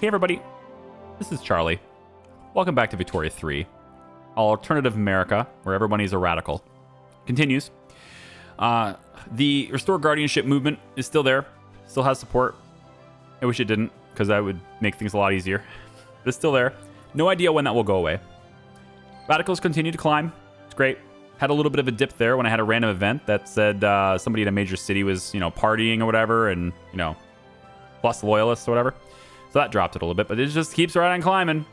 Hey everybody, this is Charlie. Welcome back to Victoria 3, alternative America, where everybody's a radical. Continues. The Restore Guardianship movement is still there, still has support. I wish it didn't, because that would make things a lot easier. But it's still there. No idea when that will go away. Radicals continue to climb. It's great. Had a little bit of a dip there when I had a random event that said somebody in a major city was, partying or whatever, and, plus loyalists or whatever. So that dropped it a little bit, but it just keeps right on climbing.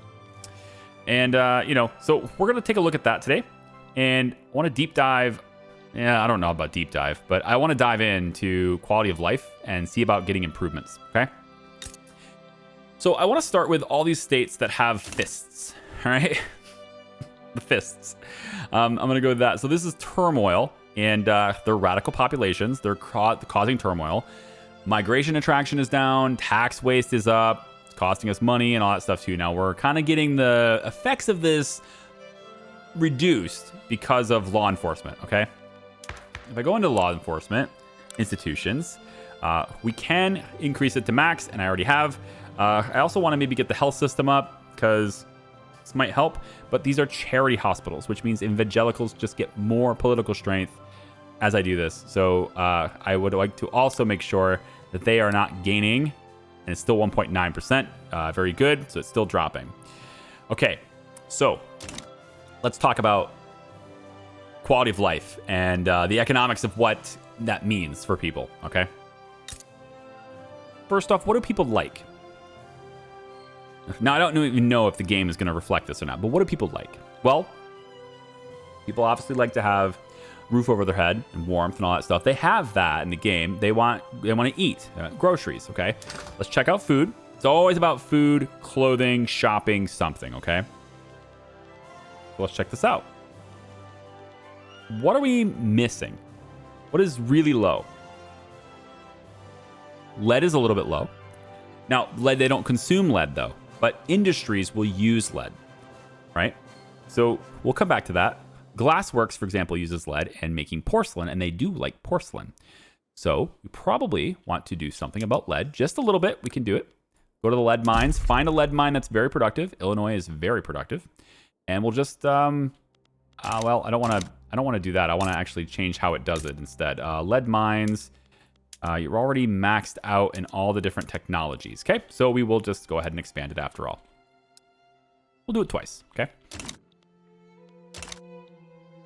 And, so we're going to take a look at that today. And I want to deep dive. Yeah, I don't know about deep dive, but I want to dive into quality of life and see about getting improvements, okay? So I want to start with all these states that have fists, all right? The fists. I'm going to go with that. So this is turmoil, and they're radical populations. They're causing turmoil. Migration attraction is down. Tax waste is up. It's costing us money and all that stuff too. Now we're kind of getting the effects of this reduced because of law enforcement, okay? If I go into law enforcement institutions, we can increase it to max, and I already have. I also want to maybe get the health system up because this might help, but these are charity hospitals, which means evangelicals just get more political strength as I do this. So I would like to also make sure that they are not gaining, and it's still 1.9%. Very good, so it's still dropping. Okay, so let's talk about quality of life and the economics of what that means for people, okay? First off, what do people like? Now, I don't even know if the game is going to reflect this or not, but what do people like? Well, people obviously like to have roof over their head and warmth and all that stuff. They have that in the game. They want to eat, groceries, okay? Let's check out food. It's always about food, clothing, shopping, something, okay? So let's check this out. What are we missing? What is really low? Lead is a little bit low. Now, lead, they don't consume lead though, but industries will use lead, right? So we'll come back to that. Glassworks, for example, uses lead in making porcelain, and they do like porcelain. So we probably want to do something about lead, just a little bit. We can do it. Go to the lead mines, find a lead mine that's very productive. Illinois is very productive, and we'll just well, I don't want to do that. I want to actually change how it does it instead. Lead mines. You're already maxed out in all the different technologies. Okay, so we will just go ahead and expand it after all. We'll do it twice. Okay.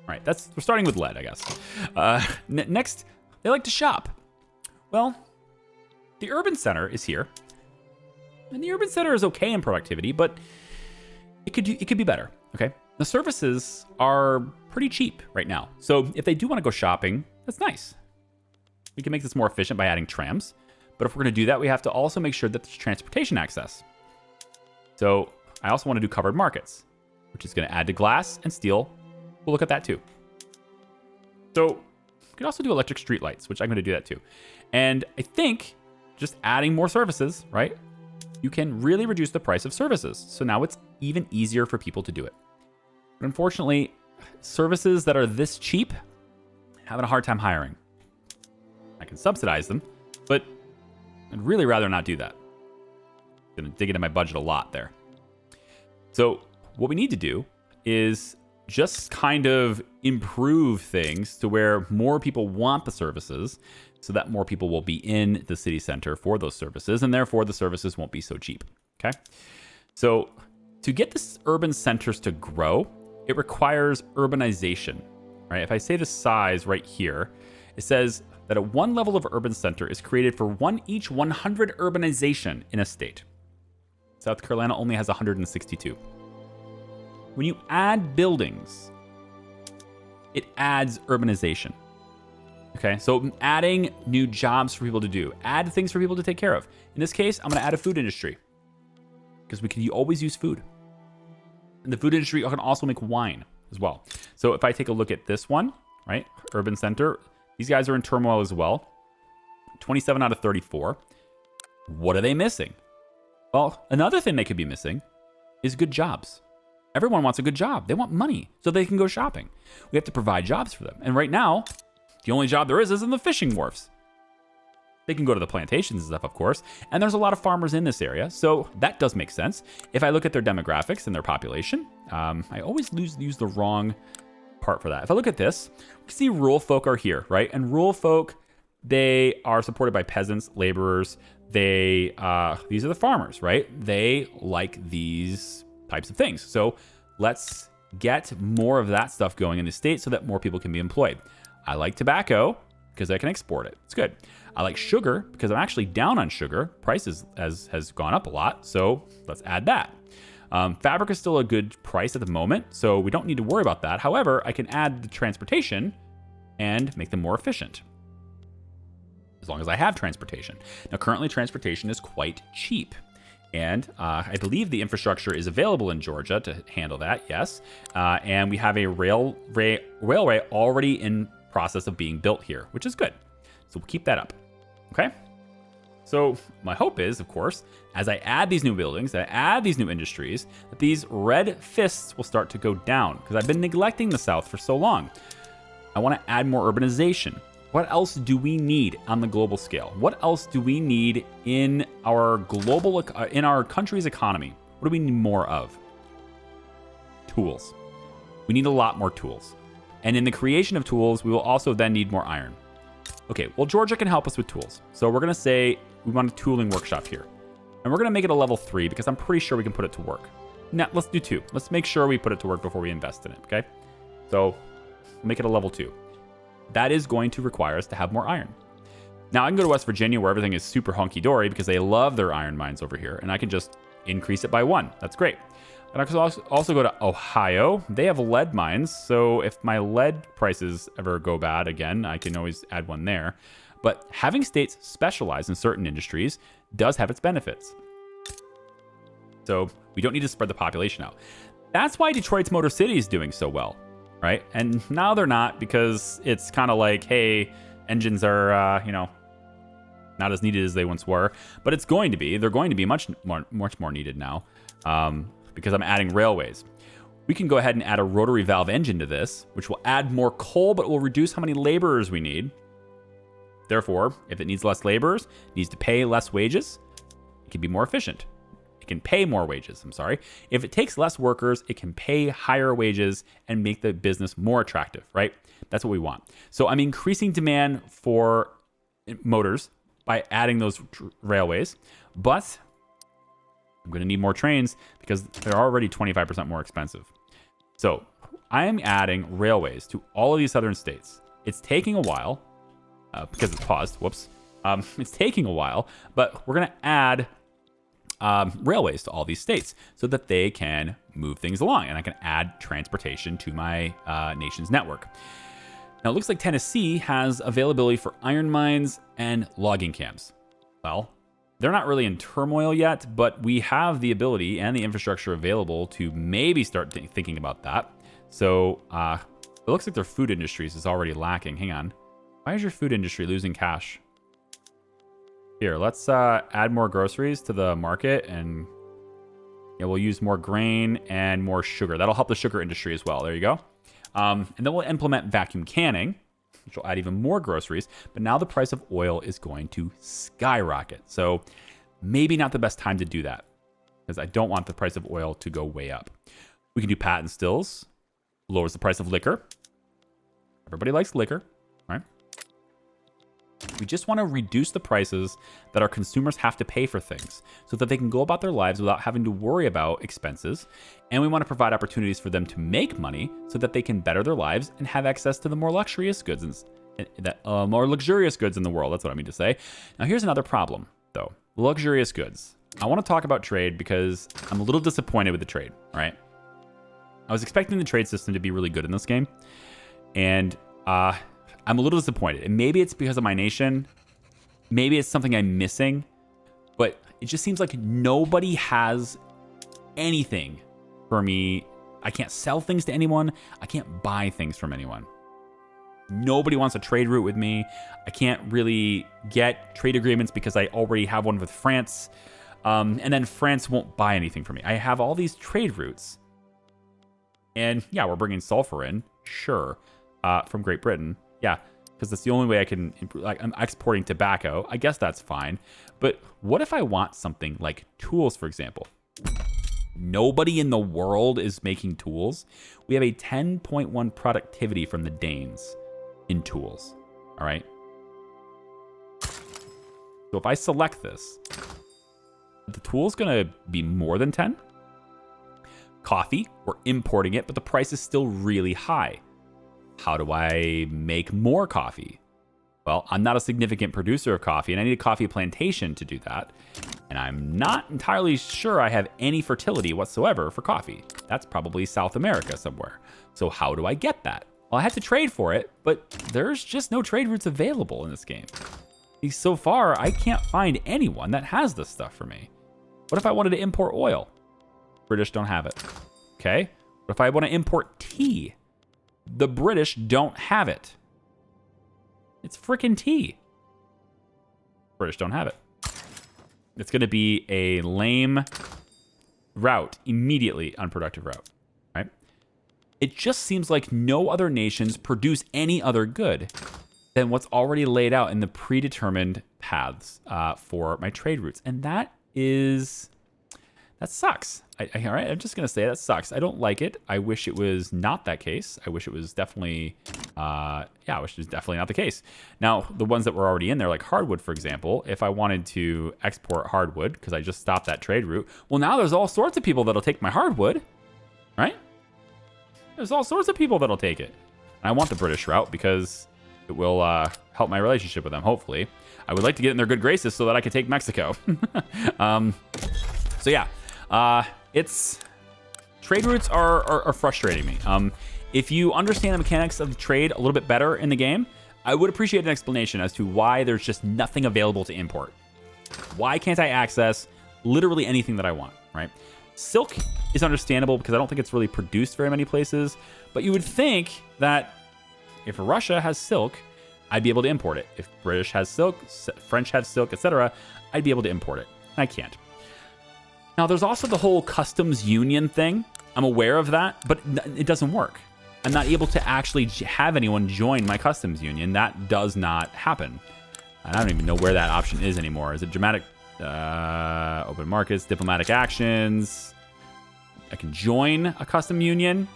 All right, we're starting with lead, I guess. Next, they like to shop. Well, the urban center is here, and the urban center is okay in productivity, but it could be better. Okay, the services are pretty cheap right now, so if they do want to go shopping, that's nice. We can make this more efficient by adding trams, but if we're going to do that, we have to also make sure that there's transportation access. So I also want to do covered markets, which is going to add to glass and steel. We'll look at that too. So we can also do electric streetlights, which I'm going to do that too. And I think just adding more services, right? You can really reduce the price of services. So now it's even easier for people to do it. But unfortunately, services that are this cheap, having a hard time hiring. I can subsidize them, but I'd really rather not do that. I'm going to dig into my budget a lot there. So what we need to do is just kind of improve things to where more people want the services so that more people will be in the city center for those services, and therefore the services won't be so cheap. Okay. So to get the urban centers to grow, it requires urbanization, right? If I say the size right here, it says that at one level of urban center is created for each 100 urbanization in a state. South Carolina only has 162. When you add buildings, it adds urbanization. Okay, so adding new jobs for people to do, add things for people to take care of. In this case, I'm going to add a food industry because we can always use food. And the food industry can also make wine as well. So if I take a look at this one, right, urban center, these guys are in turmoil as well. 27 out of 34. What are they missing? Well, another thing they could be missing is good jobs. Everyone wants a good job. They want money so they can go shopping. We have to provide jobs for them. And right now, the only job there is in the fishing wharfs. They can go to the plantations and stuff, of course. And there's a lot of farmers in this area, so that does make sense. If I look at their demographics and their population, I always use the wrong part for that. If I look at this, we can see rural folk are here, right? And rural folk, they are supported by peasants, laborers. These are the farmers, right? They like these types of things. So let's get more of that stuff going in the state so that more people can be employed. I like tobacco because I can export it. It's good. I like sugar because I'm actually down on sugar. Prices has gone up a lot, so let's add that. Fabric is still a good price at the moment, so we don't need to worry about that. However, I can add the transportation and make them more efficient, as long as I have transportation. Now, currently, transportation is quite cheap. And I believe the infrastructure is available in Georgia to handle that, yes. And we have a railway already in process of being built here, which is good. So we'll keep that up, okay? So my hope is, of course, as I add these new buildings, I add these new industries, that these red fists will start to go down, because I've been neglecting the South for so long. I want to add more urbanization. What else do we need on the global scale? What else do we need in our in our country's economy? What do we need more of? Tools. We need a lot more tools. And in the creation of tools, we will also then need more iron. Okay, well, Georgia can help us with tools. So we're going to say we want a tooling workshop here. And we're going to make it a level 3 because I'm pretty sure we can put it to work. Now, let's do 2. Let's make sure we put it to work before we invest in it, okay? So make it a level 2. That is going to require us to have more iron. Now, I can go to West Virginia where everything is super hunky-dory because they love their iron mines over here, and I can just increase it by 1. That's great. And I can also go to Ohio. They have lead mines, so if my lead prices ever go bad again, I can always add 1 there. But having states specialize in certain industries does have its benefits. So we don't need to spread the population out. That's why Detroit's Motor City is doing so well, right? And now they're not, because it's kind of like, hey, engines are, not as needed as they once were. But it's going to be. They're going to be much more needed now. Because I'm adding railways. We can go ahead and add a rotary valve engine to this, which will add more coal, but will reduce how many laborers we need. Therefore, if it needs less laborers, it needs to pay less wages, it can be more efficient. It can pay more wages, I'm sorry. If it takes less workers, it can pay higher wages and make the business more attractive, right? That's what we want. So I'm increasing demand for motors by adding those railways, but I'm going to need more trains because they're already 25% more expensive. So I'm adding railways to all of these southern states. It's taking a while because it's paused. Whoops. It's taking a while, but we're going to add railways to all these states so that they can move things along, and I can add transportation to my nation's network. Now, it looks like Tennessee has availability for iron mines and logging camps. Well, they're not really in turmoil yet, but we have the ability and the infrastructure available to maybe start thinking about that. So it looks like their food industries is already lacking. Hang on. Why is your food industry losing cash? Here, let's add more groceries to the market, and we'll use more grain and more sugar. That'll help the sugar industry as well. There you go. And then we'll implement vacuum canning, which will add even more groceries. But now the price of oil is going to skyrocket. So maybe not the best time to do that, because I don't want the price of oil to go way up. We can do patent stills, lowers the price of liquor. Everybody likes liquor, right? We just want to reduce the prices that our consumers have to pay for things so that they can go about their lives without having to worry about expenses. And we want to provide opportunities for them to make money so that they can better their lives and have access to the more luxurious goods more luxurious goods in the world. That's what I mean to say. Now, here's another problem, though. Luxurious goods. I want to talk about trade because I'm a little disappointed with the trade, right? I was expecting the trade system to be really good in this game, and I'm a little disappointed. And maybe it's because of my nation. Maybe it's something I'm missing. But it just seems like nobody has anything for me. I can't sell things to anyone. I can't buy things from anyone. Nobody wants a trade route with me. I can't really get trade agreements because I already have one with France. And then France won't buy anything from me. I have all these trade routes. And yeah, we're bringing sulfur in. Sure. From Great Britain. Yeah. because that's the only way I can, like, I'm exporting tobacco. I guess that's fine. But what if I want something like tools, for example? Nobody in the world is making tools. We have a 10.1 productivity from the Danes in tools. All right. So if I select this, the tool's going to be more than 10. Coffee, we're importing it, but the price is still really high. How do I make more coffee? Well, I'm not a significant producer of coffee, and I need a coffee plantation to do that. And I'm not entirely sure I have any fertility whatsoever for coffee. That's probably South America somewhere. So how do I get that? Well, I have to trade for it, but there's just no trade routes available in this game. So far, I can't find anyone that has this stuff for me. What if I wanted to import oil? British don't have it. Okay. What if I want to import tea? The British don't have it. It's frickin' tea. British don't have it. It's going to be a lame route, immediately unproductive route, right? It just seems like no other nations produce any other good than what's already laid out in the predetermined paths for my trade routes. And that sucks. All right, I'm just going to say that sucks. I don't like it. I wish it was not that case. I wish it was definitely, I wish it was definitely not the case. Now, the ones that were already in there, like hardwood, for example, if I wanted to export hardwood, because I just stopped that trade route, well, now there's all sorts of people that'll take my hardwood, right? There's all sorts of people that'll take it. And I want the British route because it will help my relationship with them, hopefully. I would like to get in their good graces so that I could take Mexico. So yeah, trade routes are frustrating me. If you understand the mechanics of the trade a little bit better in the game, I would appreciate an explanation as to why there's just nothing available to import. Why can't I access literally anything that I want, right? Silk is understandable because I don't think it's really produced very many places, but you would think that if Russia has silk, I'd be able to import it. If British has silk, French has silk, etc., I'd be able to import it. I can't. Now, there's also the whole customs union thing. I'm aware of that, but it doesn't work. I'm not able to actually have anyone join my customs union. That does not happen. I don't even know where that option is anymore. Is it dramatic, open markets, diplomatic actions? I can join a custom union.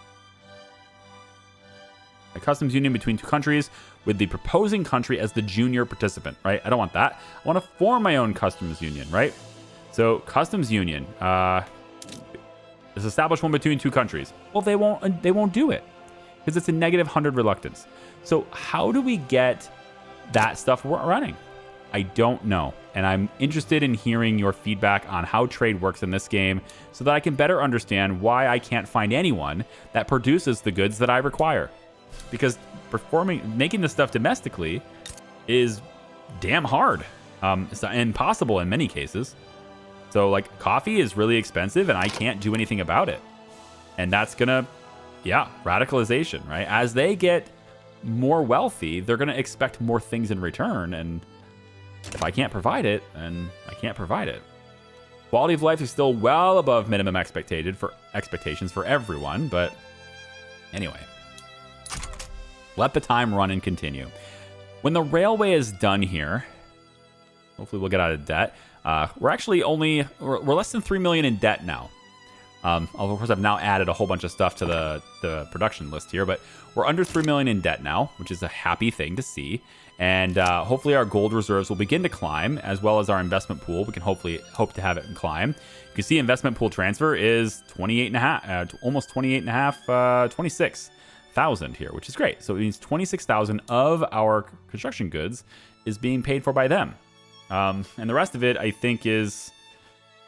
A customs union between two countries with the proposing country as the junior participant, right? I don't want that. I want to form my own customs union, right? So customs union is established one between two countries. Well, they won't do it because it's a -100 reluctance. So how do we get that stuff running? I don't know. And I'm interested in hearing your feedback on how trade works in this game so that I can better understand why I can't find anyone that produces the goods that I require. Because making this stuff domestically is damn hard. It's impossible in many cases. So, like, coffee is really expensive, and I can't do anything about it. And that's gonna, radicalization, right? As they get more wealthy, they're gonna expect more things in return, and if I can't provide it, then I can't provide it. Quality of life is still well above minimum expectations for everyone, but anyway. Let the time run and continue. When the railway is done here, hopefully we'll get out of debt. We're actually we're less than 3 million in debt now. Although, of course, I've now added a whole bunch of stuff to the production list here, but we're under 3 million in debt now, which is a happy thing to see. And hopefully our gold reserves will begin to climb, as well as our investment pool. We can hope to have it climb. You can see investment pool transfer is 28.5, almost 28.5, 26,000 here, which is great. So it means 26,000 of our construction goods is being paid for by them. And the rest of it, I think, is,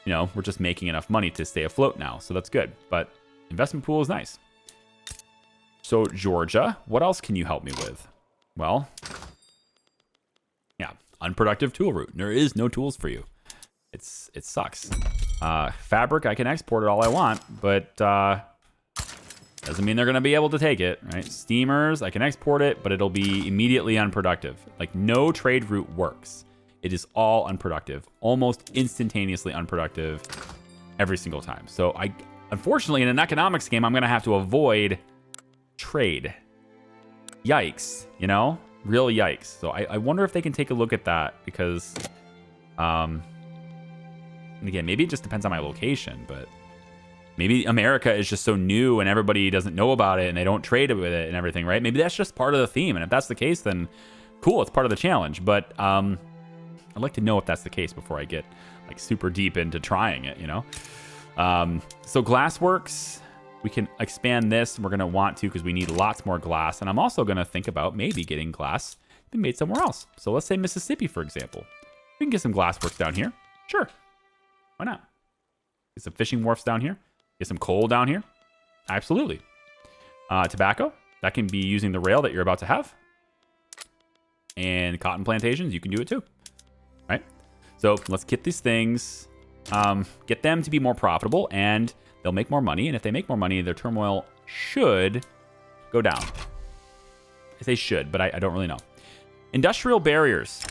we're just making enough money to stay afloat now. So that's good. But investment pool is nice. So Georgia, what else can you help me with? Well, unproductive tool route. There is no tools for you. It sucks. Fabric, I can export it all I want, but doesn't mean they're going to be able to take it, right? Steamers, I can export it, but it'll be immediately unproductive. Like, no trade route works. It is all unproductive, almost instantaneously unproductive every single time. So unfortunately, in an economics game, I'm going to have to avoid trade. Yikes, real yikes. So I wonder if they can take a look at that because, and again, maybe it just depends on my location, but maybe America is just so new and everybody doesn't know about it and they don't trade with it and everything, right? Maybe that's just part of the theme. And if that's the case, then cool, it's part of the challenge. But I'd like to know if that's the case before I get like super deep into trying it, you know? So Glassworks, we can expand this. We're going to want to because we need lots more glass. And I'm also going to think about maybe getting glass being made somewhere else. So let's say Mississippi, for example. We can get some Glassworks down here. Sure. Why not? Get some fishing wharfs down here. Get some coal down here. Absolutely. Tobacco. That can be using the rail that you're about to have. And cotton plantations, you can do it too. Right? So let's get these things, get them to be more profitable, and they'll make more money. And if they make more money, their turmoil should go down. I say should, but I don't really know. Industrial barriers.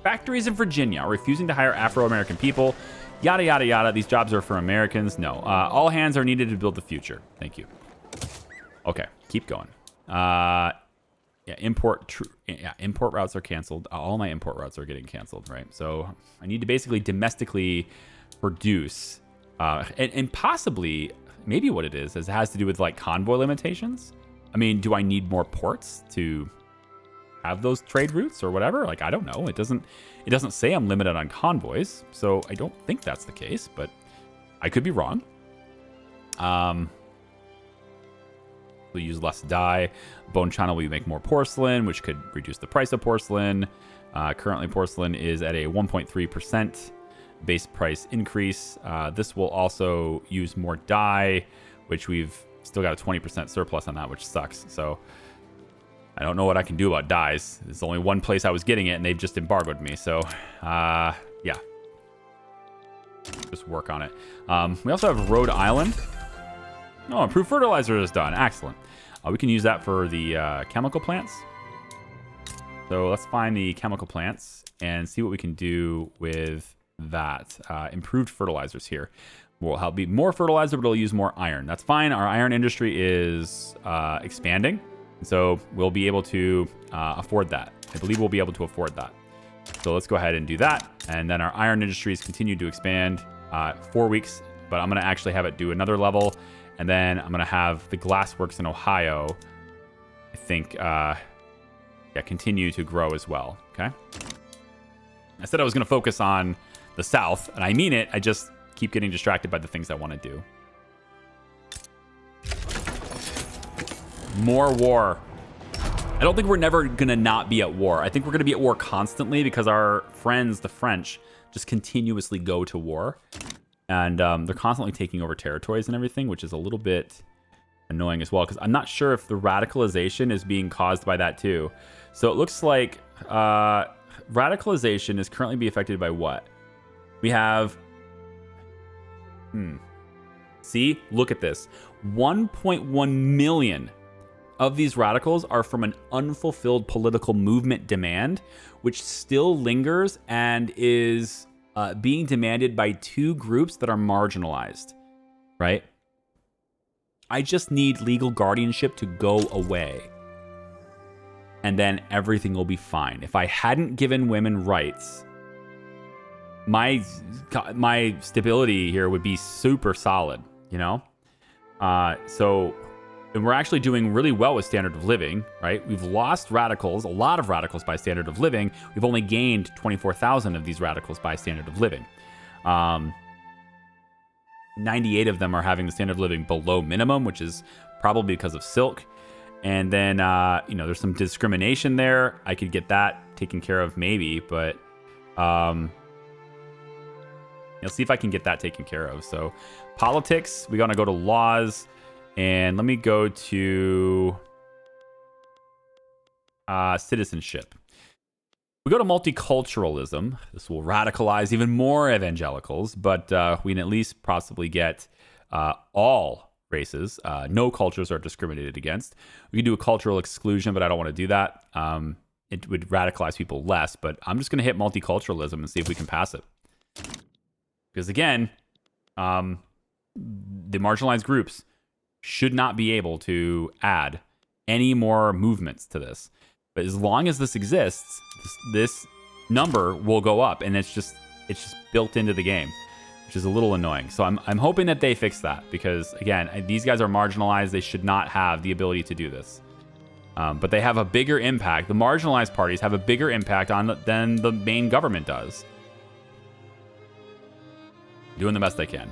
Factories in Virginia are refusing to hire Afro-American people. Yada, yada, yada. These jobs are for Americans. No. All hands are needed to build the future. Thank you. Okay. Keep going. Import routes are canceled. All my import routes are getting canceled, right? So I need to basically domestically produce. And possibly, maybe what it is it has to do with like convoy limitations. I mean, do I need more ports to have those trade routes or whatever? Like, I don't know. It doesn't say I'm limited on convoys, so I don't think that's the case, but I could be wrong. We'll use less dye. Bone china will make more porcelain, which could reduce the price of porcelain. Currently, porcelain is at a 1.3% base price increase. This will also use more dye, which we've still got a 20% surplus on that, which sucks. So I don't know what I can do about dyes. There's only one place I was getting it, and they've just embargoed me. So, yeah. Just work on it. We also have Rhode Island. Oh, improved fertilizer is done. Excellent. We can use that for the chemical plants. So let's find the chemical plants and see what we can do with that. Improved fertilizers here will help be more fertilizer, but it'll use more iron. That's fine. Our iron industry is expanding. So we'll be able to afford that. I believe we'll be able to afford that. So let's go ahead and do that. And then our iron industries continue to expand 4 weeks, but I'm going to actually have it do another level. And then I'm going to have the glassworks in Ohio, I think, continue to grow as well. Okay. I said I was going to focus on the South, and I mean it. I just keep getting distracted by the things I want to do. More war. I don't think we're never going to not be at war. I think we're going to be at war constantly because our friends, the French, just continuously go to war. And they're constantly taking over territories and everything, which is a little bit annoying as well. Because I'm not sure if the radicalization is being caused by that too. So it looks like radicalization is currently being affected by what? We have... See? Look at this. 1.1 million of these radicals are from an unfulfilled political movement demand, which still lingers and is being demanded by two groups that are marginalized, right? I just need legal guardianship to go away, and then everything will be fine. If I hadn't given women rights, my stability here would be super solid, you know? And we're actually doing really well with standard of living, right? We've lost radicals, a lot of radicals by standard of living. We've only gained 24,000 of these radicals by standard of living. 98 of them are having the standard of living below minimum, which is probably because of silk. And then, there's some discrimination there. I could get that taken care of maybe, but I'll see if I can get that taken care of. So politics, we're going to go to laws. And let me go to citizenship. We go to multiculturalism. This will radicalize even more evangelicals, but we can at least possibly get all races. No cultures are discriminated against. We can do a cultural exclusion, but I don't want to do that. It would radicalize people less, but I'm just going to hit multiculturalism and see if we can pass it. Because again, the marginalized groups should not be able to add any more movements to this. But as long as this exists, this number will go up, and it's just built into the game, which is a little annoying. So I'm hoping that they fix that, because again, these guys are marginalized. They should not have the ability to do this. But they have a bigger impact. The marginalized parties have a bigger impact than the main government does. Doing the best they can.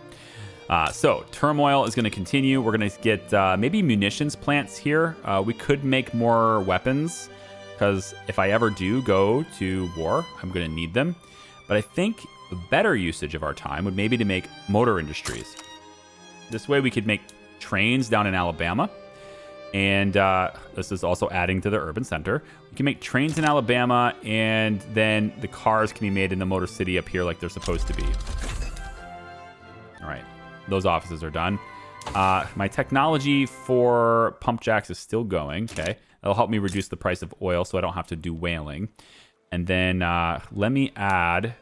So turmoil is going to continue. We're going to get maybe munitions plants here. We could make more weapons, because if I ever do go to war, I'm going to need them. But I think a better usage of our time would maybe to make motor industries. This way we could make trains down in Alabama. And this is also adding to the urban center. We can make trains in Alabama, and then the cars can be made in the Motor City up here like they're supposed to be. All right, those offices are done. My technology for pump jacks is still going. Okay, that'll help me reduce the price of oil so I don't have to do whaling. And then let me add...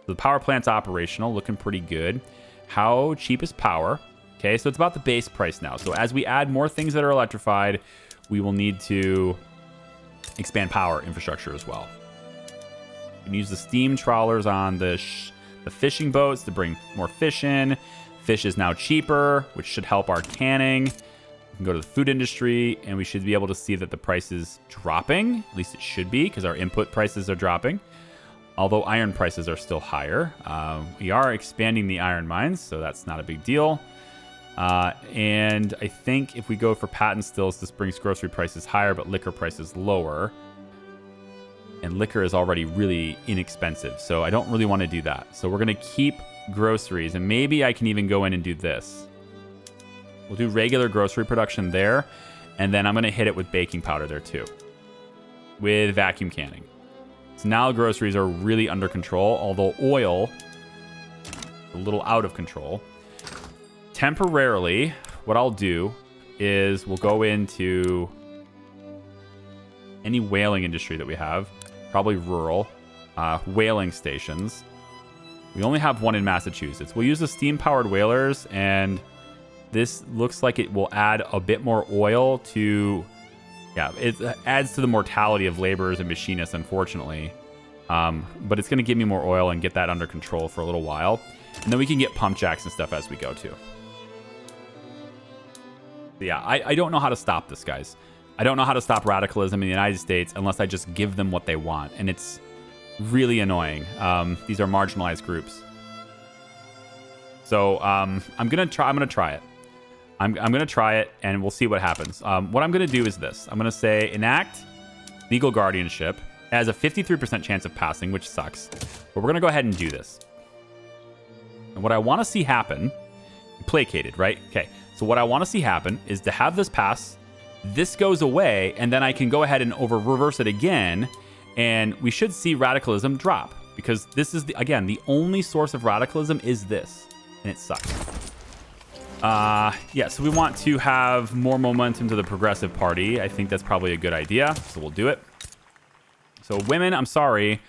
The power plant's operational, looking pretty good. How cheap is power? Okay, so it's about the base price now. So as we add more things that are electrified, we will need to expand power infrastructure as well. We can use the steam trawlers on the fishing boats to bring more fish in. Fish is now cheaper, which should help our canning. We can go to the food industry, and we should be able to see that the price is dropping. At least it should be, because our input prices are dropping. Although iron prices are still higher. We are expanding the iron mines, so that's not a big deal. And I think if we go for patent stills, this brings grocery prices higher, but liquor prices lower. And liquor is already really inexpensive, so I don't really want to do that. So we're going to keep groceries, and maybe I can even go in and do this. We'll do regular grocery production there, and then I'm going to hit it with baking powder there too, with vacuum canning. So now groceries are really under control, although oil, a little out of control. Temporarily, what I'll do is we'll go into any whaling industry that we have, probably rural, whaling stations. We only have one in Massachusetts. We'll use the steam-powered whalers, and this looks like it will add a bit more oil to... Yeah, it adds to the mortality of laborers and machinists, unfortunately. But it's going to give me more oil and get that under control for a little while. And then we can get pump jacks and stuff as we go, too. But yeah, I don't know how to stop this, guys. I don't know how to stop radicalism in the United States unless I just give them what they want. And it's really annoying. These are marginalized groups. So I'm going to try it. I'm going to try it, and we'll see what happens. What I'm going to do is this. I'm going to say enact legal guardianship. It has a 53% chance of passing, which sucks. But we're going to go ahead and do this. And what I want to see happen... Placated, right? Okay. So what I want to see happen is to have this pass. This goes away, and then I can go ahead and reverse it again. And we should see radicalism drop. Because this is, again, the only source of radicalism is this. And it sucks. Yeah, so we want to have more momentum to the Progressive Party. I think that's probably a good idea, so we'll do it. So women, I'm sorry.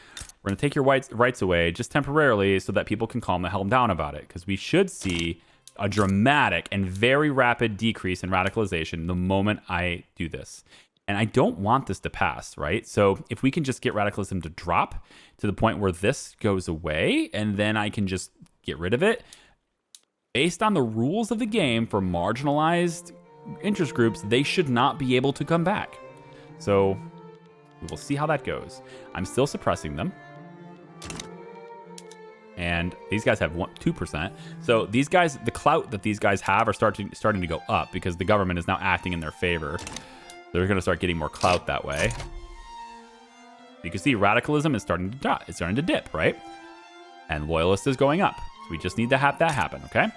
We're going to take your rights away just temporarily so that people can calm the hell down about it, because we should see a dramatic and very rapid decrease in radicalization the moment I do this. And I don't want this to pass, right? So if we can just get radicalism to drop to the point where this goes away, and then I can just get rid of it, based on the rules of the game for marginalized interest groups, they should not be able to come back. So we will see how that goes. I'm still suppressing them. And these guys have 2%. So these guys, the clout that these guys have are starting to go up because the government is now acting in their favor. They're going to start getting more clout that way. You can see radicalism is starting to dip. It's starting to dip, right? And loyalist is going up. So we just need to have that happen, okay?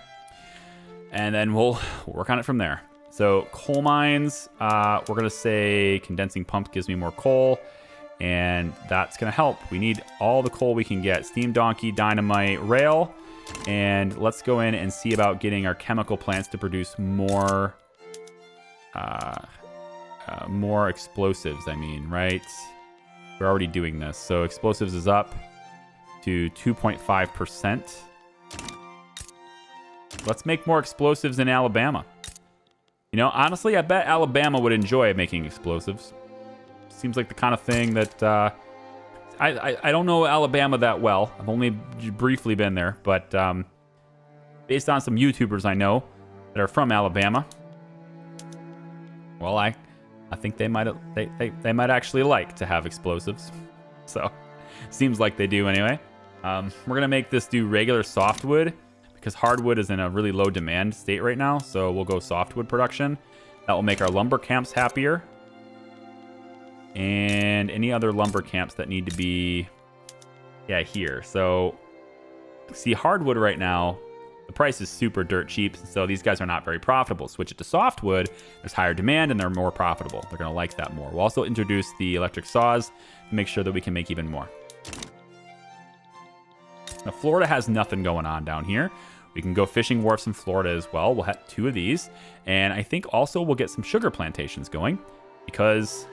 And then we'll work on it from there. So coal mines, we're going to say condensing pump gives me more coal. And that's going to help. We need all the coal we can get. Steam donkey, dynamite, rail. And let's go in and see about getting our chemical plants to produce more explosives, I mean, right? We're already doing this. So explosives is up to 2.5%. Let's make more explosives in Alabama. You know, honestly, I bet Alabama would enjoy making explosives. seems like the kind of thing that I don't know Alabama that well. I've only briefly been there, but based on some YouTubers I know that are from Alabama, well, I think they might actually like to have explosives. So seems like they do anyway. We're gonna make this do regular softwood because hardwood is in a really low demand state right now. So we'll go softwood production. That will make our lumber camps happier. And any other lumber camps that need to be, yeah, here. So see, hardwood right now, the price is super dirt cheap. So these guys are not very profitable. Switch it to softwood. There's higher demand and they're more profitable. They're going to like that more. We'll also introduce the electric saws to make sure that we can make even more. Now, Florida has nothing going on down here. We can go fishing wharfs in Florida as well. We'll have 2 of these. And I think also we'll get some sugar plantations going because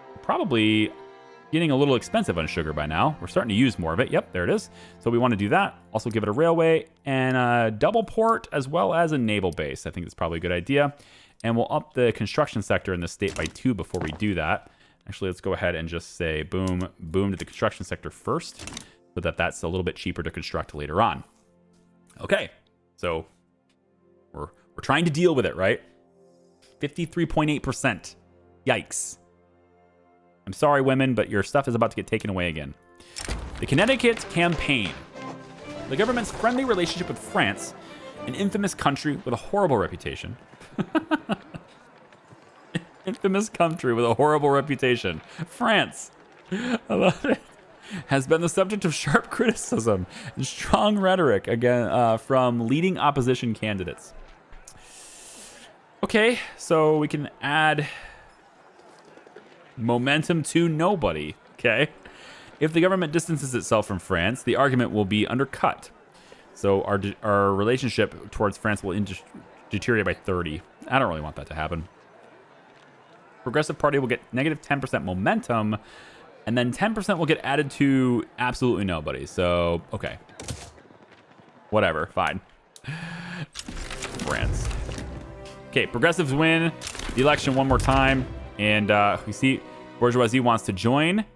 we're probably getting a little expensive on sugar by now. We're starting to use more of it. Yep, there it is. So we want to do that. Also give it a railway and a double port as well as a naval base. I think that's probably a good idea. And we'll up the construction sector in the state by 2 before we do that. Actually, let's go ahead and just say boom, boom to the construction sector first so that that's a little bit cheaper to construct later on. Okay. So we're trying to deal with it, right? 53.8%. Yikes. I'm sorry, women, but your stuff is about to get taken away again. The Connecticut campaign. The government's friendly relationship with France, an infamous country with a horrible reputation. Infamous country with a horrible reputation. France. I love it. Has been the subject of sharp criticism and strong rhetoric again from leading opposition candidates. Okay, so we can add momentum to nobody. Okay, if the government distances itself from France, the argument will be undercut. So our relationship towards France will deteriorate by 30. I don't really want that to happen. Progressive Party will get negative 10% momentum. And then 10% will get added to absolutely nobody. So, okay. Whatever, fine. France. Okay, progressives win the election one more time. And we see bourgeoisie wants to join,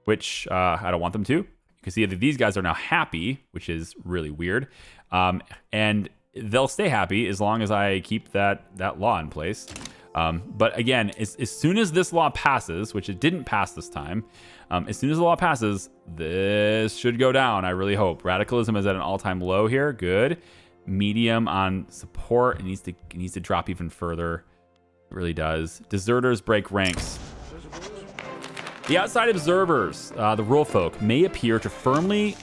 which I don't want them to. You can see that these guys are now happy, which is really weird. And they'll stay happy as long as I keep that law in place. But again, as soon as this law passes, which it didn't pass this time, as soon as the law passes, this should go down, I really hope. Radicalism is at an all-time low here. Good. Medium on support. It needs to drop even further. It really does. Deserters break ranks. The outside observers, the rural folk, may appear firmly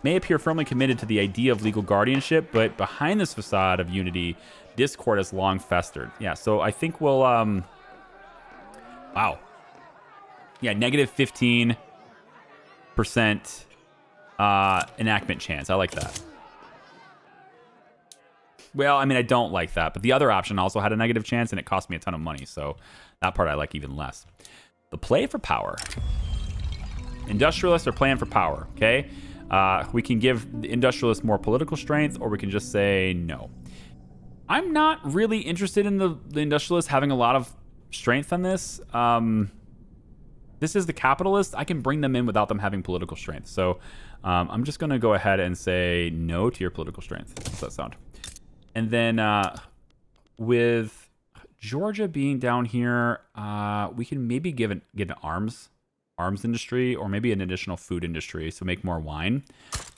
committed to the idea of legal guardianship, but behind this facade of unity, discord has long festered. Yeah, so I think we'll wow. Yeah, negative 15% enactment chance. I like that. Well, I mean, I don't like that, but the other option also had a negative chance and it cost me a ton of money, so that part I like even less. The play for power. Industrialists are playing for power, okay? We can give the industrialists more political strength, or we can just say no. I'm not really interested in the industrialists having a lot of strength on this. This is the capitalist. I can bring them in without them having political strength. So I'm just going to go ahead and say no to your political strength. How does that sound? And then with Georgia being down here, we can maybe get an arms industry, or maybe an additional food industry, so make more wine.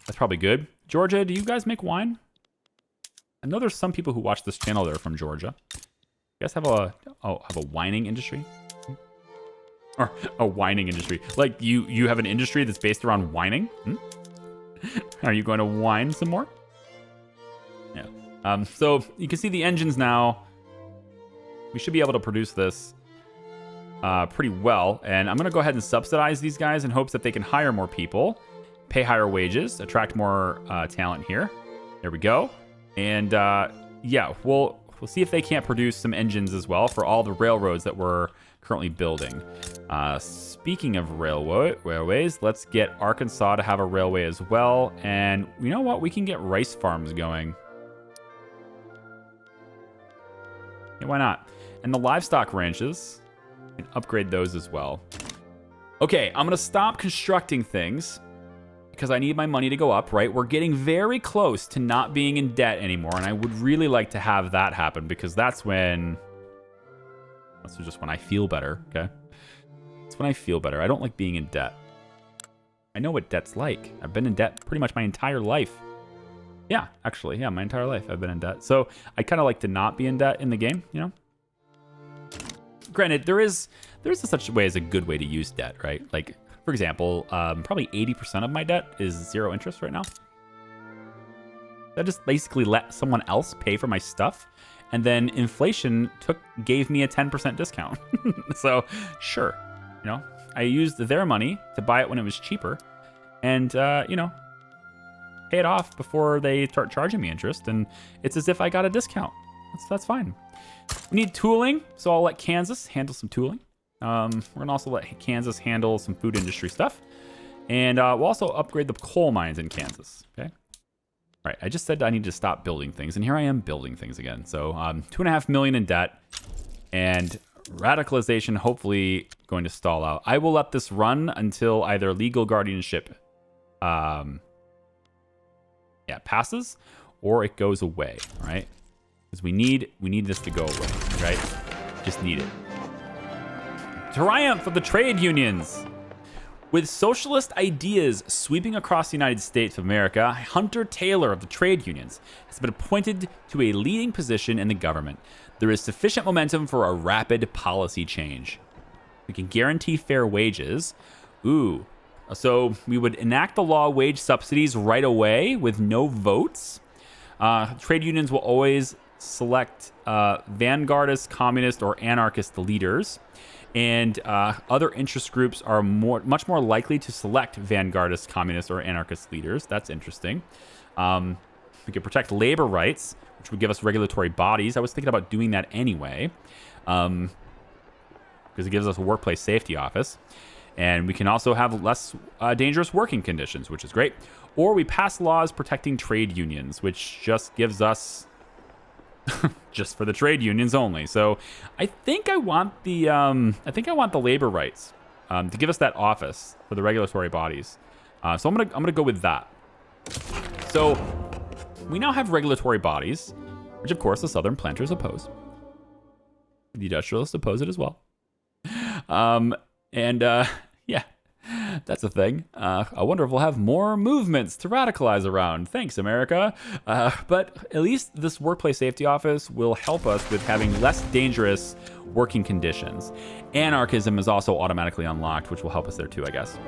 That's probably good. Georgia, do you guys make wine? I know there's some people who watch this channel that are from Georgia. You guys have a whining industry? Or a whining industry. Like you have an industry that's based around whining? Are you going to whine some more? Yeah. So you can see the engines now. We should be able to produce this pretty well. And I'm going to go ahead and subsidize these guys in hopes that they can hire more people, pay higher wages, attract more talent here. There we go. And yeah, we'll see if they can't produce some engines as well for all the railroads that we're currently building. Speaking of railways, let's get Arkansas to have a railway as well. And you know what? We can get rice farms going. Yeah, why not? And the livestock ranches, we can upgrade those as well. Okay, I'm going to stop constructing things because I need my money to go up, right? We're getting very close to not being in debt anymore, and I would really like to have that happen because that's just when I feel better, okay? That's when I feel better. I don't like being in debt. I know what debt's like. I've been in debt pretty much my entire life. Yeah, actually, yeah, my entire life I've been in debt. So I kind of like to not be in debt in the game, you know? Granted, there is such a way as a good way to use debt, right? Like, for example, probably 80% of my debt is 0 interest right now. I just basically let someone else pay for my stuff, and then inflation gave me a 10% discount. So, sure, you know, I used their money to buy it when it was cheaper, and you know, pay it off before they start charging me interest, and it's as if I got a discount. That's fine. We need tooling, so I'll let Kansas handle some tooling. We're gonna also let Kansas handle some food industry stuff, and we'll also upgrade the coal mines in Kansas. Okay. All right. I just said I need to stop building things, and here I am building things again. So 2.5 million in debt, and radicalization hopefully going to stall out. I will let this run until either legal guardianship, passes, or it goes away. Right. Because we need this to go away, right? Just need it. Triumph of the trade unions. With socialist ideas sweeping across the United States of America, Hunter Taylor of the trade unions has been appointed to a leading position in the government. There is sufficient momentum for a rapid policy change. We can guarantee fair wages. Ooh. So we would enact the law wage subsidies right away with no votes. Trade unions will always select vanguardist, communist, or anarchist leaders, and other interest groups are much more likely to select vanguardist, communist, or anarchist leaders. That's interesting. We could protect labor rights, which would give us regulatory bodies. I was thinking about doing that anyway, because it gives us a workplace safety office, and we can also have less dangerous working conditions, which is great. Or we pass laws protecting trade unions, which just gives us just for the trade unions only. So I think I want the labor rights to give us that office for the regulatory bodies. So I'm gonna go with that. So we now have regulatory bodies, which of course the Southern planters oppose. The industrialists oppose it as well. Yeah. That's a thing. I wonder if we'll have more movements to radicalize around. Thanks, America. But at least this workplace safety office will help us with having less dangerous working conditions. Anarchism is also automatically unlocked, which will help us there too, I guess.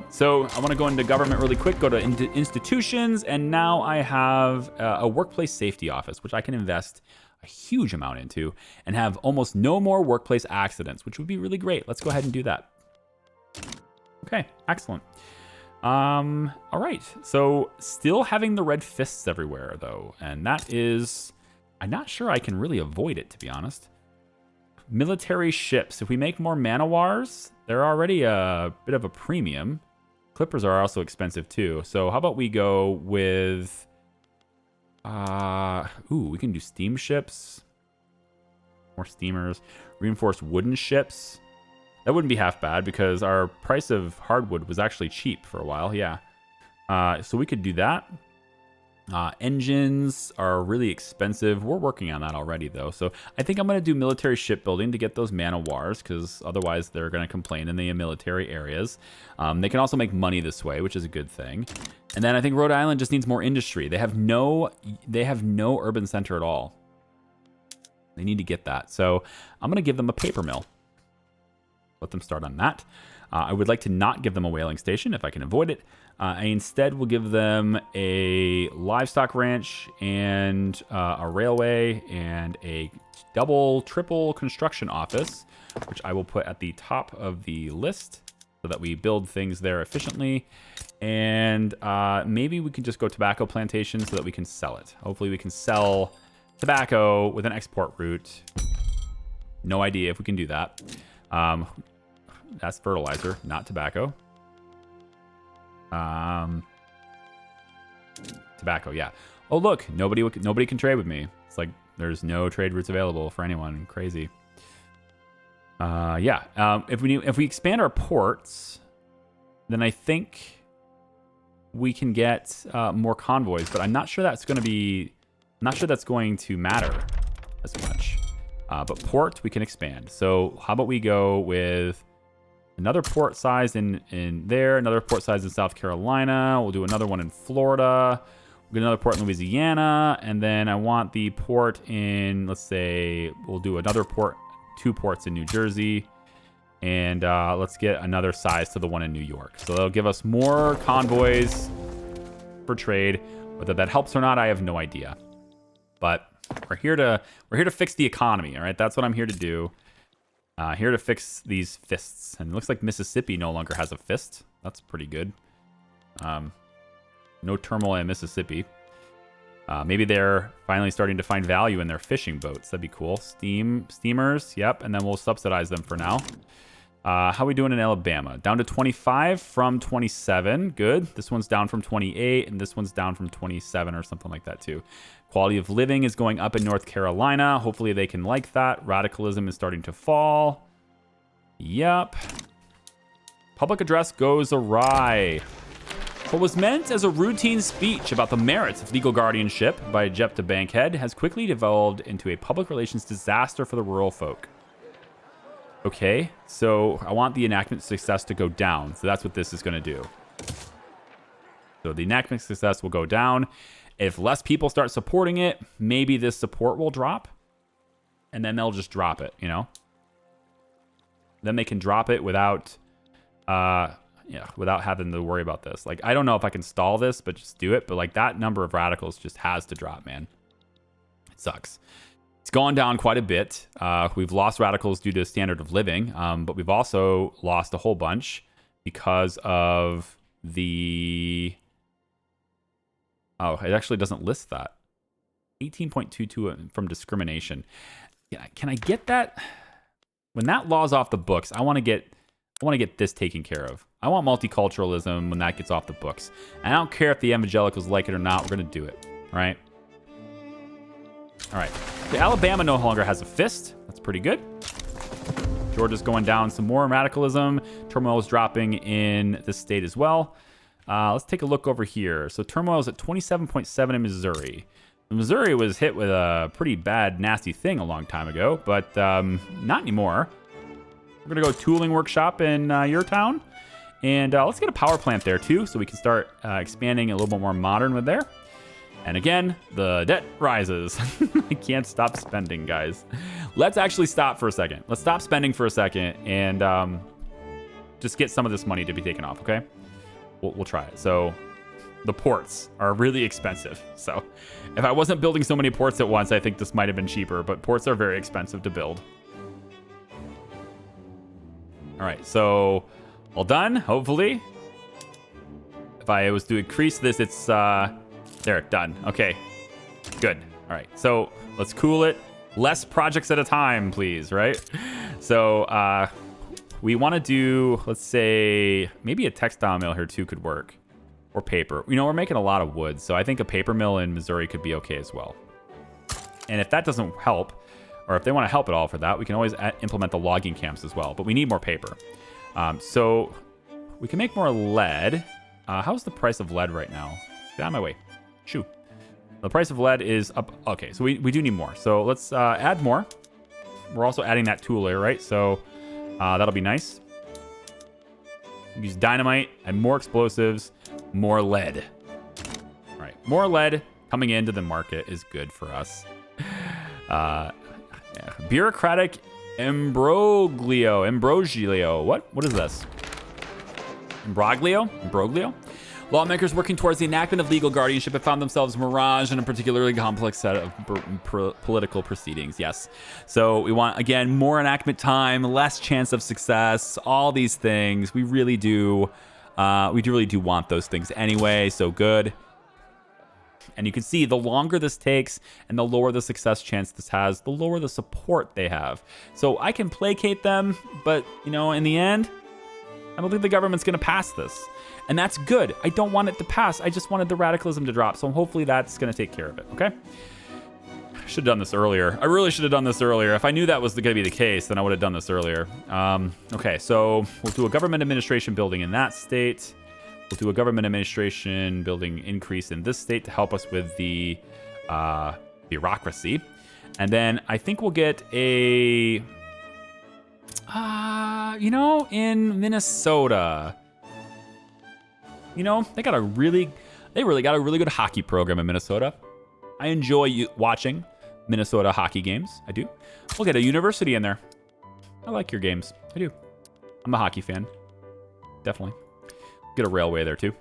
So I want to go into government really quick, go to institutions, and now I have a workplace safety office, which I can invest a huge amount into and have almost no more workplace accidents, which would be really great. Let's go ahead and do that. Okay, excellent. All right. So still having the red fists everywhere, though. And that is... I'm not sure I can really avoid it, to be honest. Military ships. If we make more man-o-wars, they're already a bit of a premium. Clippers are also expensive, too. So how about we go with... we can do steamships. More steamers. Reinforced wooden ships. That wouldn't be half bad because our price of hardwood was actually cheap for a while. Yeah. So we could do that. Engines are really expensive. We're working on that already, though. So I think I'm going to do military shipbuilding to get those man-o-wars because otherwise they're going to complain in the military areas. They can also make money this way, which is a good thing. And then I think Rhode Island just needs more industry. They have no urban center at all. They need to get that. So I'm going to give them a paper mill. Let them start on that. I would like to not give them a whaling station if I can avoid it. I instead will give them a livestock ranch and a railway and a triple construction office, which I will put at the top of the list so that we build things there efficiently. And maybe we can just go tobacco plantation so that we can sell it. Hopefully we can sell tobacco with an export route. No idea if we can do that. That's fertilizer, not tobacco. Tobacco, yeah. Oh, look, nobody can trade with me. It's like there's no trade routes available for anyone. Crazy. Yeah. If we expand our ports, then I think we can get more convoys. But I'm not sure that's going to be. I'm not sure that's going to matter as much. But port we can expand. So how about we go with another port size in there, another port size in South Carolina. We'll do another one in Florida. We'll get another port in Louisiana, and then I want the port in. Let's say we'll do another port. 2 ports in New Jersey, and let's get another size to the one in New York. So that'll give us more convoys for trade. Whether that helps or not, I have no idea. But we're here to fix the economy. All right, that's what I'm here to do. Here to fix these fists. And it looks like Mississippi no longer has a fist. That's pretty good. No turmoil in Mississippi. Maybe they're finally starting to find value in their fishing boats. That'd be cool. Steamers, yep, and then we'll subsidize them for now. How are we doing in Alabama? Down to 25 from 27. Good. This one's down from 28, and this one's down from 27 or something like that too. Quality of living is going up in North Carolina. Hopefully they can like that. Radicalism is starting to fall. Yep. Public address goes awry. What was meant as a routine speech about the merits of legal guardianship by Jephthah Bankhead has quickly devolved into a public relations disaster for the rural folk. Okay, so I want the enactment success to go down. So that's what this is going to do. So the enactment success will go down. If less people start supporting it, maybe this support will drop. And then they'll just drop it, you know? Then they can drop it without... without having to worry about this. Like, I don't know if I can stall this, but just do it. But, like, that number of radicals just has to drop, man. It sucks. It's gone down quite a bit. We've lost radicals due to standard of living, but we've also lost a whole bunch because of the... Oh, it actually doesn't list that. 18.22 from discrimination. Can I get that? When that law's off the books, I want to get this taken care of. I want multiculturalism when that gets off the books. And I don't care if the evangelicals like it or not. We're going to do it. All right? All right. The Alabama no longer has a fist. That's pretty good. Georgia's going down some more radicalism. Turmoil is dropping in this state as well. Let's take a look over here. So turmoil is at 27.7 in Missouri. Missouri was hit with a pretty bad, nasty thing a long time ago, but not anymore. We're going to go tooling workshop in your town. And let's get a power plant there, too, so we can start expanding a little bit more modern with there. And again, the debt rises. I can't stop spending, guys. Let's actually stop for a second. Let's stop spending for a second and just get some of this money to be taken off, okay? We'll try it. So the ports are really expensive. So if I wasn't building so many ports at once, I think this might have been cheaper. But ports are very expensive to build. All right, so... all done, hopefully. If I was to increase this, it's, there, done. Okay, good. All right, so let's cool it. Less projects at a time, please, right? So we want to do, let's say, maybe a textile mill here too could work. Or paper. You know, we're making a lot of wood, so I think a paper mill in Missouri could be okay as well. And if that doesn't help, or if they want to help at all for that, we can always implement the logging camps as well. But we need more paper. So we can make more lead. How's the price of lead right now? Get out of my way. Shoo. The price of lead is up. Okay, so we do need more. So let's add more. We're also adding that tool layer, right? So that'll be nice. Use dynamite and more explosives, more lead. All right, more lead coming into the market is good for us. Yeah. Bureaucratic Imbroglio. What is this? Imbroglio? Lawmakers working towards the enactment of legal guardianship have found themselves miraged in a particularly complex set of political proceedings. Yes. So we want, again, more enactment time, less chance of success, all these things. We really do want those things anyway. So good. And you can see the longer this takes and the lower the success chance this has, the lower the support they have. So I can placate them, but, you know, in the end, I don't think the government's going to pass this. And that's good. I don't want it to pass. I just wanted the radicalism to drop. So hopefully that's going to take care of it, okay? Should have done this earlier. I really should have done this earlier. If I knew that was going to be the case, then I would have done this earlier. Okay, so we'll do a government administration building in that state. We'll do a government administration building increase in this state to help us with the bureaucracy. And then I think we'll get a, in Minnesota, they really got a really good hockey program in Minnesota. I enjoy watching Minnesota hockey games. I do. We'll get a university in there. I like your games. I do. I'm a hockey fan. Definitely. Get a railway there too.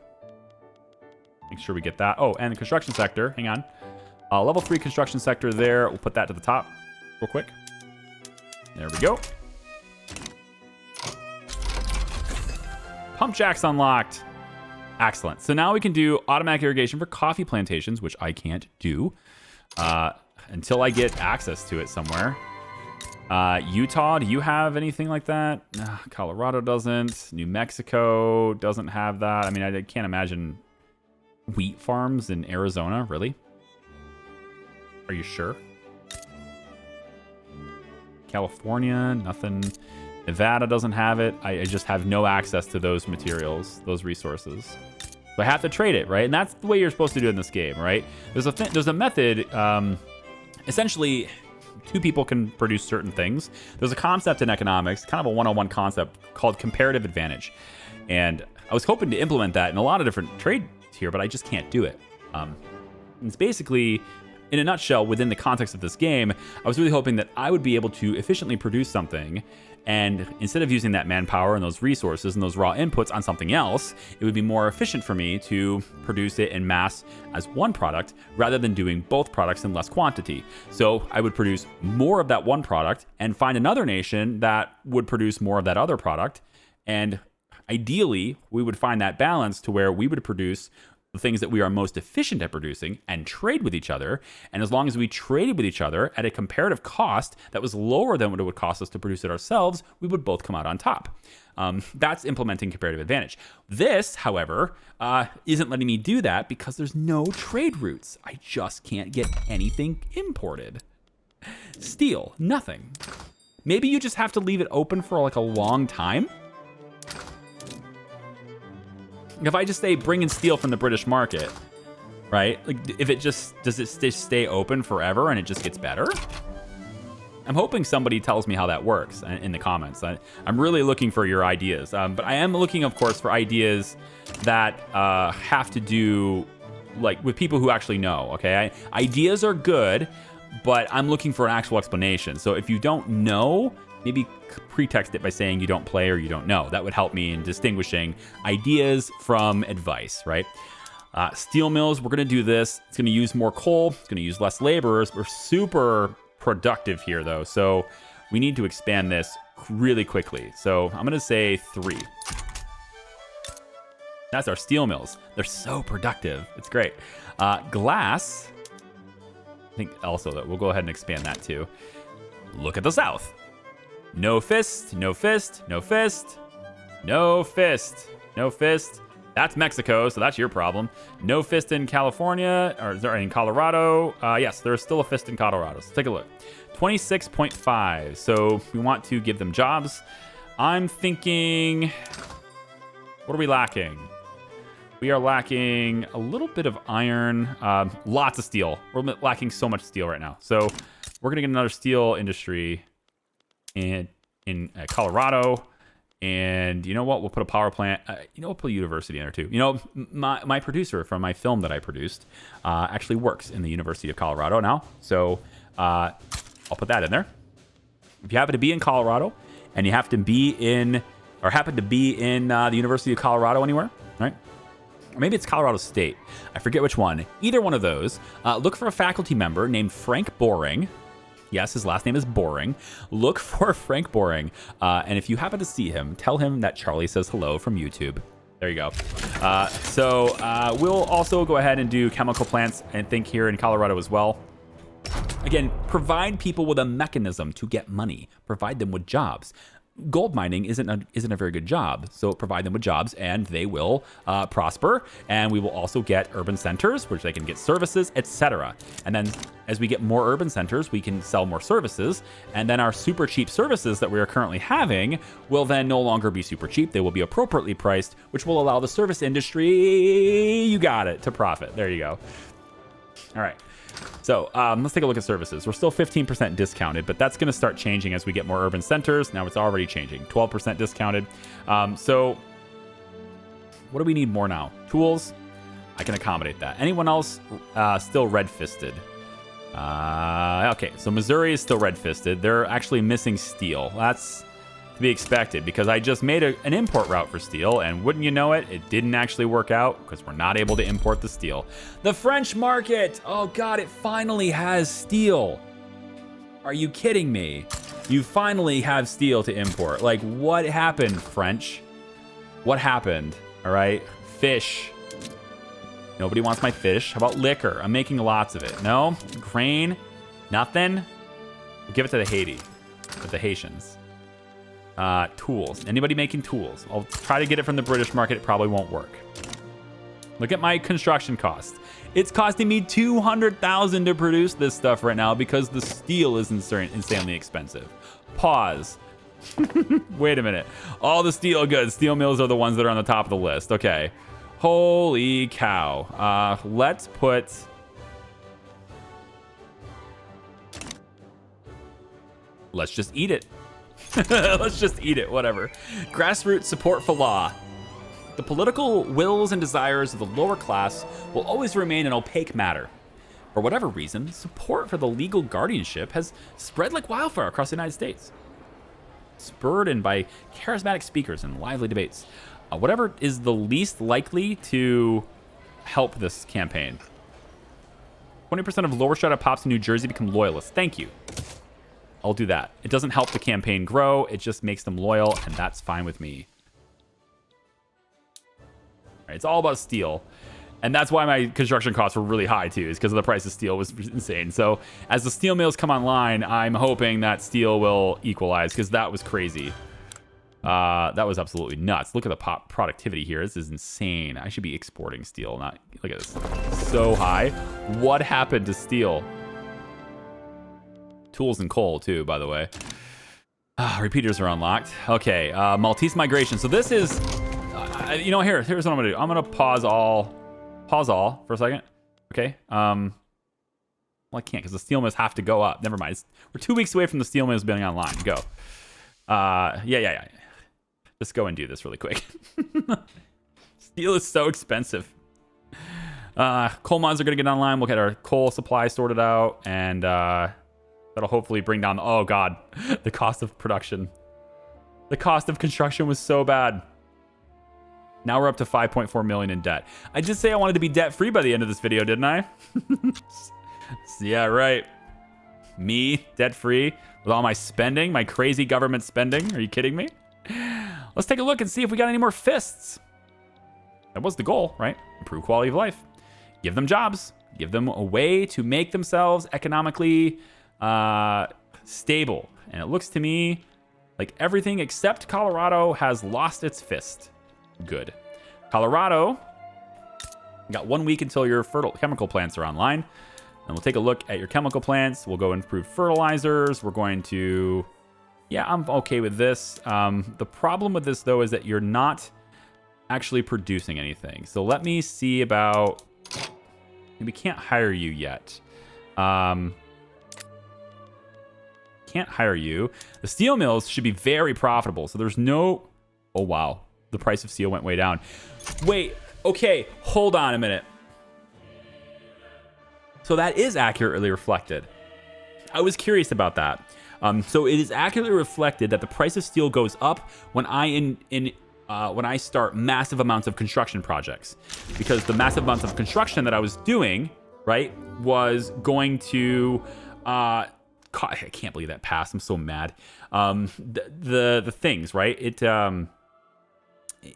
Make sure we get that. Oh, and the construction sector. Hang on. Level 3 construction sector there. We'll put that to the top real quick. There we go. Pump jacks unlocked. Excellent. So now we can do automatic irrigation for coffee plantations, which I can't do until I get access to it somewhere. Utah, do you have anything like that? Colorado doesn't. New Mexico doesn't have that. I mean, I can't imagine wheat farms in Arizona, really? Are you sure? California, nothing. Nevada doesn't have it. I just have no access to those materials, those resources. So I have to trade it, right? And that's the way you're supposed to do it in this game, right? There's a method. Essentially, two people can produce certain things. There's a concept in economics, kind of a one-on-one concept called comparative advantage. And I was hoping to implement that in a lot of different trades here, but I just can't do it. It's basically, in a nutshell, within the context of this game, I was really hoping that I would be able to efficiently produce something, and instead of using that manpower and those resources and those raw inputs on something else, it would be more efficient for me to produce it in mass as one product rather than doing both products in less quantity. So I would produce more of that one product and find another nation that would produce more of that other product. And ideally, we would find that balance to where we would produce the things that we are most efficient at producing and trade with each other. And as long as we traded with each other at a comparative cost that was lower than what it would cost us to produce it ourselves, we would both come out on top. That's implementing comparative advantage. This, however, isn't letting me do that because there's no trade routes. I just can't get anything imported. Steel, nothing. Maybe you just have to leave it open for like a long time. If I just say bring in steel from the British market, right? Like, if it just, does it stay open forever and it just gets better? I'm hoping somebody tells me how that works in the comments. I'm really looking for your ideas. But I am looking, of course, for ideas that have to do like with people who actually know, okay? Ideas are good, but I'm looking for an actual explanation. So if you don't know, maybe pretext it by saying you don't play or you don't know. That would help me in distinguishing ideas from advice, right? Steel mills, we're going to do this. It's going to use more coal. It's going to use less laborers. We're super productive here, though. So we need to expand this really quickly. So I'm going to say 3. That's our steel mills. They're so productive. It's great. Glass, I think also that we'll go ahead and expand that too. Look at the South. No fist, no fist, no fist, no fist, no fist. That's Mexico, so that's your problem. No fist in California, or sorry, in Colorado. Yes, there's still a fist in Colorado. So take a look. 26.5. So we want to give them jobs. I'm thinking, what are we lacking? We are lacking a little bit of iron, lots of steel. We're lacking so much steel right now. So we're gonna get another steel industry in Colorado, and you know what? We'll put a power plant. We'll put a university in there too. My producer from my film that I produced actually works in the University of Colorado now, so I'll put that in there. If you happen to be in Colorado and you have to be in, or happen to be in the University of Colorado anywhere, right? Or maybe it's Colorado State. I forget which one. Either one of those. Look for a faculty member named Frank Boring. Yes, his last name is Boring. Look for Frank Boring. And if you happen to see him, tell him that Charlie says hello from YouTube. There you go. We'll also go ahead and do chemical plants, and think here in Colorado as well. Again, provide people with a mechanism to get money. Provide them with jobs. gold mining isn't a very good job. So provide them with jobs and they will prosper. And we will also get urban centers, which they can get services, etc. And then as we get more urban centers, we can sell more services. And then our super cheap services that we are currently having will then no longer be super cheap. They will be appropriately priced, which will allow the service industry, you got it, to profit. There you go. All right. So let's take a look at services. We're still 15% discounted, but that's going to start changing as we get more urban centers. Now it's already changing. 12% discounted. So what do we need more now? Tools. I can accommodate that. Anyone else still red-fisted? Okay, so Missouri is still red-fisted. They're actually missing steel. That's to be expected because I just made an import route for steel, and wouldn't you know it, it didn't actually work out because we're not able to import the steel. The French market! Oh god, it finally has steel. Are you kidding me? You finally have steel to import. Like, what happened, French? What happened? All right, fish. Nobody wants my fish. How about liquor? I'm making lots of it. No? Grain? Nothing? Give it to the Haitians. Tools. Anybody making tools? I'll try to get it from the British market. It probably won't work. Look at my construction cost. It's costing me $200,000 to produce this stuff right now because the steel is insanely expensive. Pause. Wait a minute. All the steel goods. Steel mills are the ones that are on the top of the list. Okay. Holy cow. Let's put... Let's just eat it. Let's just eat it, whatever. Grassroots support for law. The political wills and desires of the lower class will always remain an opaque matter. For whatever reason, support for the legal guardianship has spread like wildfire across the United States. Spurred in by charismatic speakers and lively debates. Whatever is the least likely to help this campaign. 20% of lower strata pops in New Jersey become loyalists. Thank you. I'll do that. It doesn't help the campaign grow. It just makes them loyal, and that's fine with me. All right, it's all about steel. And that's why my construction costs were really high, too, is because of the price of steel was insane. So as the steel mills come online, I'm hoping that steel will equalize, because that was crazy. That was absolutely nuts. Look at the productivity here. This is insane. I should be exporting steel. Not look at this. So high. What happened to steel? Tools and coal, too, by the way. Repeaters are unlocked. Okay, Maltese migration. So this is, you know, here's what I'm gonna do. I'm gonna pause all for a second. Okay. Well, I can't because the steel mills have to go up. Never mind. We're 2 weeks away from the steel mills being online. Go. Yeah. Just go and do this really quick. Steel is so expensive. Coal mines are gonna get online. We'll get our coal supply sorted out, and that'll hopefully bring down, oh god, the cost of production. The cost of construction was so bad. Now we're up to 5.4 million in debt. I did say I wanted to be debt free by the end of this video, didn't I? Yeah, right. Me, debt free, with all my spending, my crazy government spending. Are you kidding me? Let's take a look and see if we got any more fists. That was the goal, right? Improve quality of life. Give them jobs. Give them a way to make themselves economically stable. And it looks to me like everything except Colorado has lost its fist. Good. Colorado, you got 1 week until your chemical plants are online. And we'll take a look at your chemical plants. We'll go improve fertilizers. We're going to... Yeah, I'm okay with this. The problem with this, though, is that you're not actually producing anything. So let me see about... We can't hire you yet. Can't hire you. The steel mills should be very profitable. So there's no... Oh, wow. The price of steel went way down. Wait. Okay. Hold on a minute. So that is accurately reflected. I was curious about that. So it is accurately reflected that the price of steel goes up when I start massive amounts of construction projects, because the massive amounts of construction that I was doing, right, was going to. I can't believe that passed. I'm so mad. The things, right?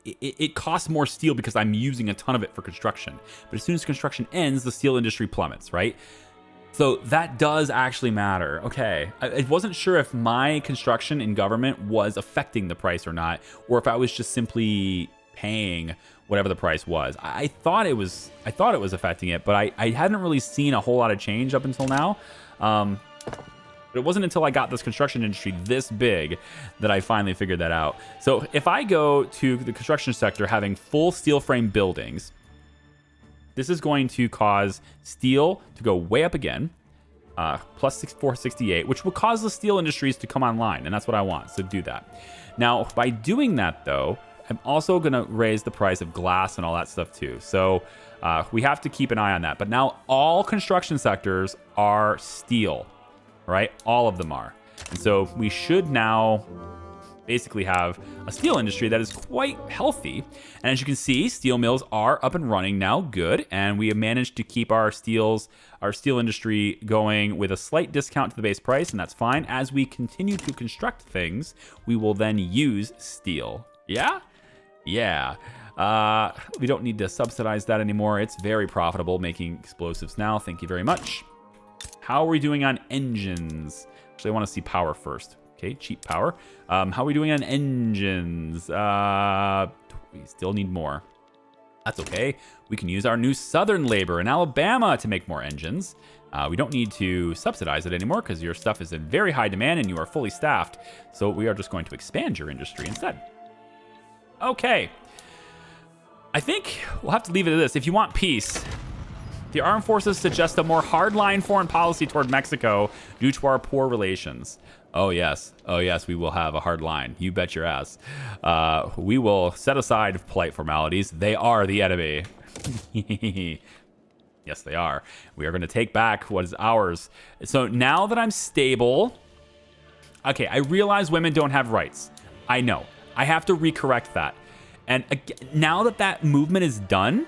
It costs more steel because I'm using a ton of it for construction. But as soon as construction ends, the steel industry plummets, right? So that does actually matter. Okay. I wasn't sure if my construction in government was affecting the price or not, or if I was just simply paying whatever the price was. I thought it was affecting it, but I hadn't really seen a whole lot of change up until now. But it wasn't until I got this construction industry this big that I finally figured that out. So if I go to the construction sector having full steel frame buildings, this is going to cause steel to go way up again, plus 468, which will cause the steel industries to come online, and that's what I want, so do that. Now, by doing that, though, I'm also going to raise the price of glass and all that stuff, too. So we have to keep an eye on that. But now all construction sectors are steel, right? All of them are. And so we should now basically have a steel industry that is quite healthy. And as you can see, steel mills are up and running now, good. And we have managed to keep our steel industry going with a slight discount to the base price, and that's fine. As we continue to construct things, we will then use steel. Yeah? Yeah. We don't need to subsidize that anymore. It's very profitable making explosives now. Thank you very much. How are we doing on engines? Actually, I want to see power first. Okay, cheap power. How are we doing on engines? We still need more. That's okay. We can use our new southern labor in Alabama to make more engines. We don't need to subsidize it anymore because your stuff is in very high demand and you are fully staffed. So we are just going to expand your industry instead. Okay. I think we'll have to leave it at this. If you want peace, the armed forces suggest a more hardline foreign policy toward Mexico due to our poor relations. Oh, yes. Oh, yes, we will have a hard line. You bet your ass. We will set aside polite formalities. They are the enemy. Yes, they are. We are going to take back what is ours. So now that I'm stable... Okay, I realize women don't have rights. I know. I have to recorrect that. And again, now that that movement is done,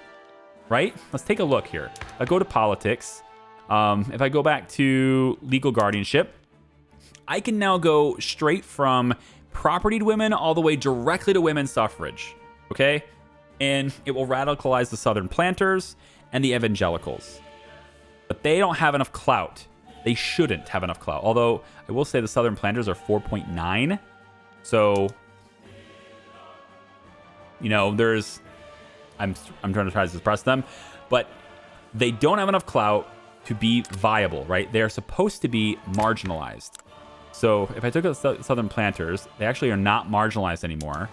right? Let's take a look here. If I go to politics, if I go back to legal guardianship, I can now go straight from propertied women all the way directly to women's suffrage, okay? And it will radicalize the Southern planters and the evangelicals. But they don't have enough clout. They shouldn't have enough clout. Although, I will say the Southern planters are 4.9. So, you know, there's... I'm trying to suppress them. But they don't have enough clout to be viable, right? They are supposed to be marginalized. So if I took the Southern planters, they actually are not marginalized anymore.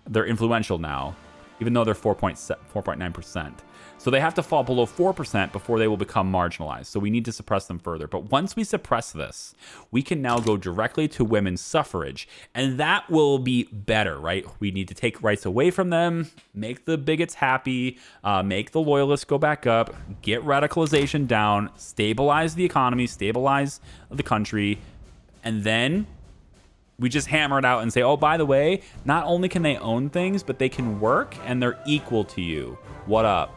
They're influential now, even though they're 4.9%. So they have to fall below 4% before they will become marginalized. So we need to suppress them further. But once we suppress this, we can now go directly to women's suffrage. And that will be better, right? We need to take rights away from them, make the bigots happy, make the loyalists go back up, get radicalization down, stabilize the economy, stabilize the country. And then we just hammer it out and say, oh, by the way, not only can they own things, but they can work and they're equal to you. What up?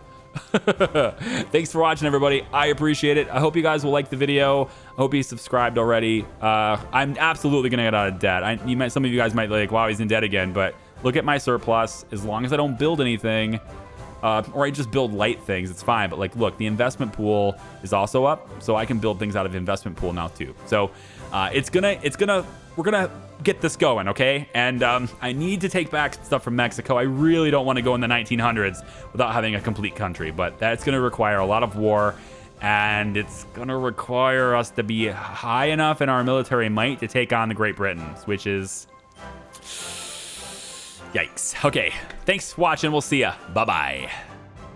Thanks for watching, everybody. I appreciate it. I hope you guys will like the video. I hope you subscribed already. I'm absolutely going to get out of debt. Some of you guys might be like, wow, he's in debt again. But look at my surplus. As long as I don't build anything, or I just build light things, it's fine. But like, look, the investment pool is also up, so I can build things out of the investment pool now too. So we're gonna get this going, okay? And I need to take back stuff from Mexico. I really don't want to go in the 1900s without having a complete country, but that's gonna require a lot of war, and it's gonna require us to be high enough in our military might to take on the Great Britons, which is... Yikes. Okay, thanks for watching. We'll see ya. Bye-bye.